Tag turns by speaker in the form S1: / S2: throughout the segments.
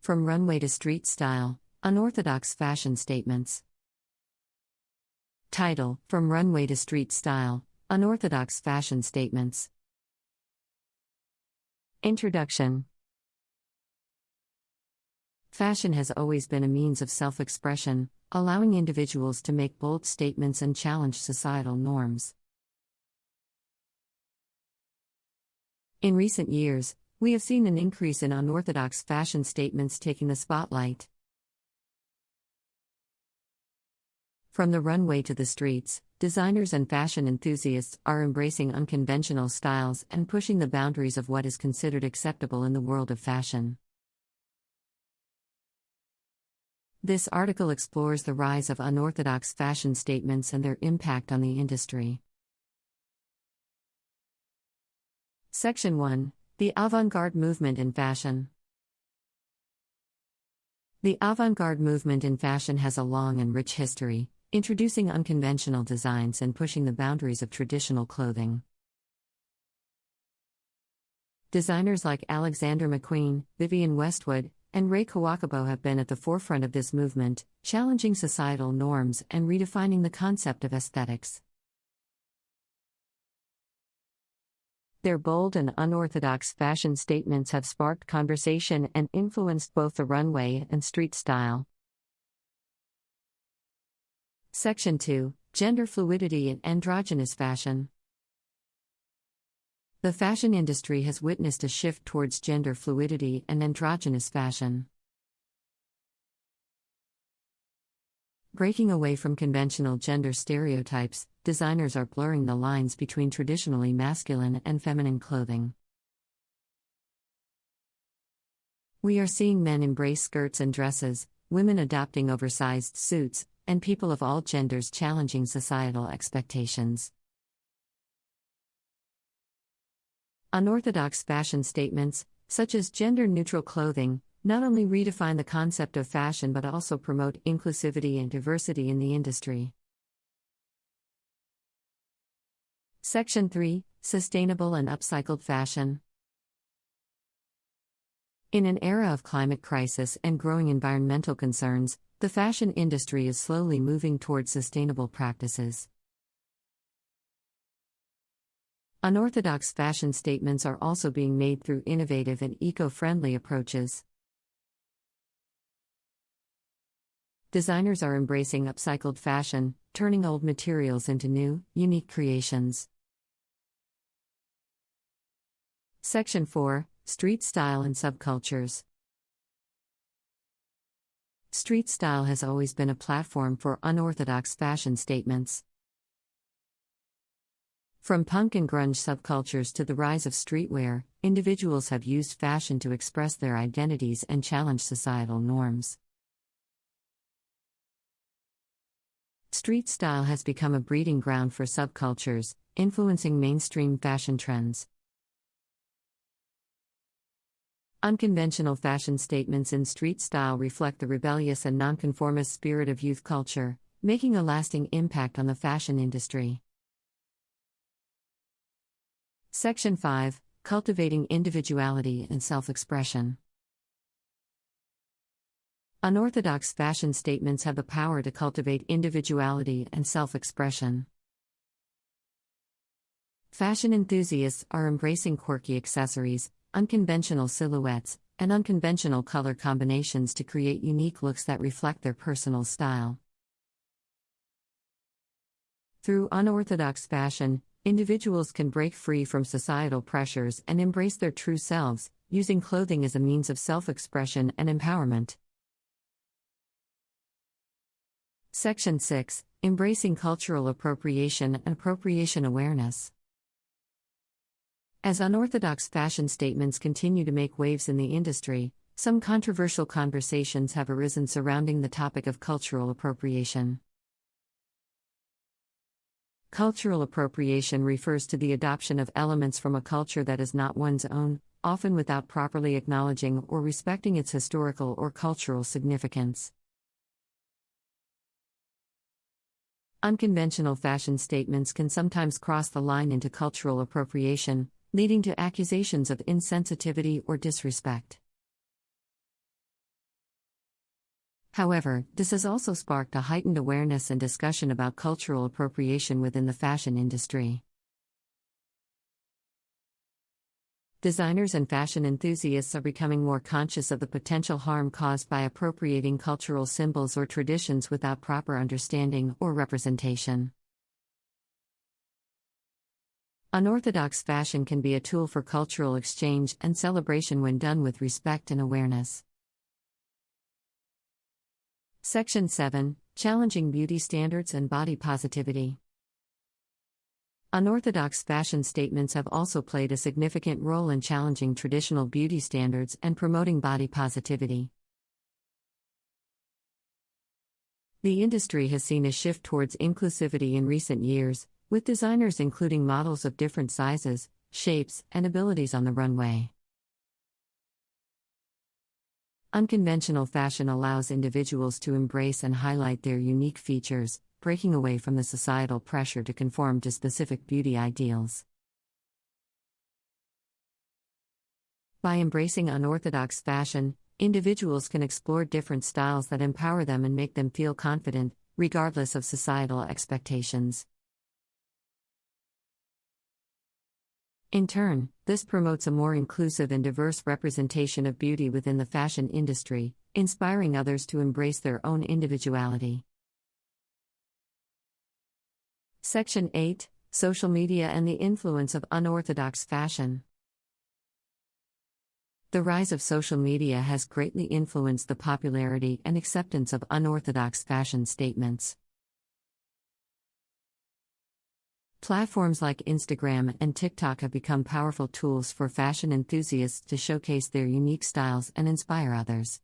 S1: From Runway to Street Style, Unorthodox Fashion Statements. Title: From Runway to Street Style, Unorthodox Fashion Statements. Introduction. Fashion has always been a means of self-expression, allowing individuals to make bold statements and challenge societal norms. In recent years, we have seen an increase in unorthodox fashion statements taking the spotlight. From the runway to the streets, designers and fashion enthusiasts are embracing unconventional styles and pushing the boundaries of what is considered acceptable in the world of fashion. This article explores the rise of unorthodox fashion statements and their impact on the industry. Section 1: The Avant-Garde Movement in Fashion. The avant-garde movement in fashion has a long and rich history, introducing unconventional designs and pushing the boundaries of traditional clothing. Designers like Alexander McQueen, Vivienne Westwood, and Rei Kawakubo have been at the forefront of this movement, challenging societal norms and redefining the concept of aesthetics. Their bold and unorthodox fashion statements have sparked conversation and influenced both the runway and street style. Section 2: Gender Fluidity and Androgynous Fashion. The fashion industry has witnessed a shift towards gender fluidity and androgynous fashion. Breaking away from conventional gender stereotypes, designers are blurring the lines between traditionally masculine and feminine clothing. We are seeing men embrace skirts and dresses, women adopting oversized suits, and people of all genders challenging societal expectations. Unorthodox fashion statements, such as gender-neutral clothing, not only redefine the concept of fashion but also promote inclusivity and diversity in the industry. Section 3: Sustainable and Upcycled Fashion. In an era of climate crisis and growing environmental concerns, the fashion industry is slowly moving towards sustainable practices. Unorthodox fashion statements are also being made through innovative and eco-friendly approaches. Designers are embracing upcycled fashion, turning old materials into new, unique creations. Section 4: Street Style and Subcultures. Street style has always been a platform for unorthodox fashion statements. From punk and grunge subcultures to the rise of streetwear, individuals have used fashion to express their identities and challenge societal norms. Street style has become a breeding ground for subcultures, influencing mainstream fashion trends. Unconventional fashion statements in street style reflect the rebellious and nonconformist spirit of youth culture, making a lasting impact on the fashion industry. Section 5: Cultivating Individuality and Self-Expression. Unorthodox fashion statements have the power to cultivate individuality and self-expression. Fashion enthusiasts are embracing quirky accessories, unconventional silhouettes, and unconventional color combinations to create unique looks that reflect their personal style. Through unorthodox fashion, individuals can break free from societal pressures and embrace their true selves, using clothing as a means of self-expression and empowerment. Section 6: Embracing Cultural Appropriation and Appropriation Awareness. As unorthodox fashion statements continue to make waves in the industry, some controversial conversations have arisen surrounding the topic of cultural appropriation. Cultural appropriation refers to the adoption of elements from a culture that is not one's own, often without properly acknowledging or respecting its historical or cultural significance. Unconventional fashion statements can sometimes cross the line into cultural appropriation, leading to accusations of insensitivity or disrespect. However, this has also sparked a heightened awareness and discussion about cultural appropriation within the fashion industry. Designers and fashion enthusiasts are becoming more conscious of the potential harm caused by appropriating cultural symbols or traditions without proper understanding or representation. Unorthodox fashion can be a tool for cultural exchange and celebration when done with respect and awareness. Section 7: Challenging Beauty Standards and Body Positivity. Unorthodox fashion statements have also played a significant role in challenging traditional beauty standards and promoting body positivity. The industry has seen a shift towards inclusivity in recent years, with designers including models of different sizes, shapes, and abilities on the runway. Unconventional fashion allows individuals to embrace and highlight their unique features, breaking away from the societal pressure to conform to specific beauty ideals. By embracing unorthodox fashion, individuals can explore different styles that empower them and make them feel confident, regardless of societal expectations. In turn, this promotes a more inclusive and diverse representation of beauty within the fashion industry, inspiring others to embrace their own individuality. Section 8: Social Media and the Influence of Unorthodox Fashion. The rise of social media has greatly influenced the popularity and acceptance of unorthodox fashion statements. Platforms like Instagram and TikTok have become powerful tools for fashion enthusiasts to showcase their unique styles and inspire others.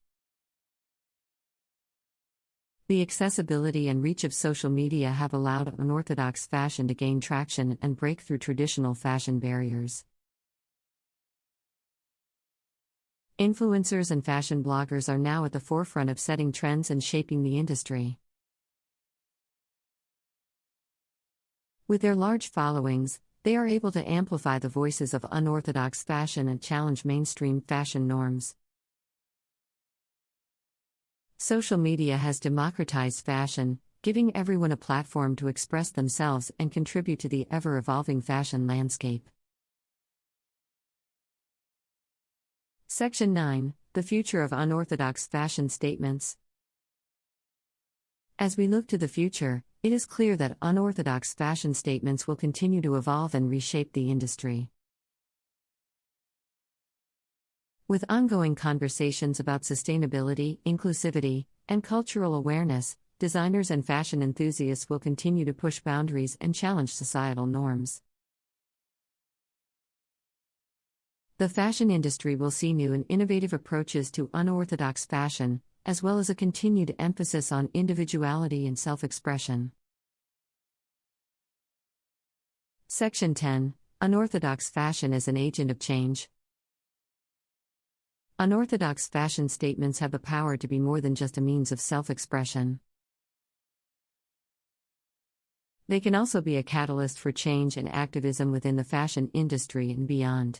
S1: The accessibility and reach of social media have allowed unorthodox fashion to gain traction and break through traditional fashion barriers. Influencers and fashion bloggers are now at the forefront of setting trends and shaping the industry. With their large followings, they are able to amplify the voices of unorthodox fashion and challenge mainstream fashion norms. Social media has democratized fashion, giving everyone a platform to express themselves and contribute to the ever-evolving fashion landscape. Section 9: The Future of Unorthodox Fashion Statements. As we look to the future, it is clear that unorthodox fashion statements will continue to evolve and reshape the industry. With ongoing conversations about sustainability, inclusivity, and cultural awareness, designers and fashion enthusiasts will continue to push boundaries and challenge societal norms. The fashion industry will see new and innovative approaches to unorthodox fashion, as well as a continued emphasis on individuality and self-expression. Section 10: Unorthodox Fashion as an Agent of Change. Unorthodox fashion statements have the power to be more than just a means of self-expression. They can also be a catalyst for change and activism within the fashion industry and beyond.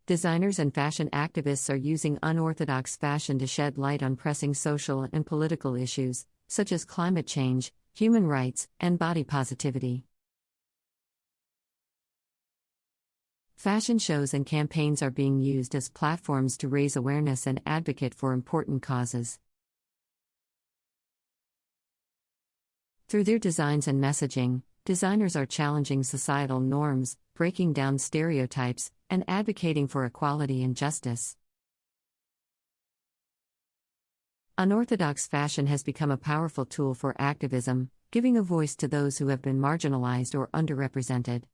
S1: Designers and fashion activists are using unorthodox fashion to shed light on pressing social and political issues, such as climate change, human rights, and body positivity. Fashion shows and campaigns are being used as platforms to raise awareness and advocate for important causes. Through their designs and messaging, designers are challenging societal norms, breaking down stereotypes, and advocating for equality and justice. Unorthodox fashion has become a powerful tool for activism, giving a voice to those who have been marginalized or underrepresented.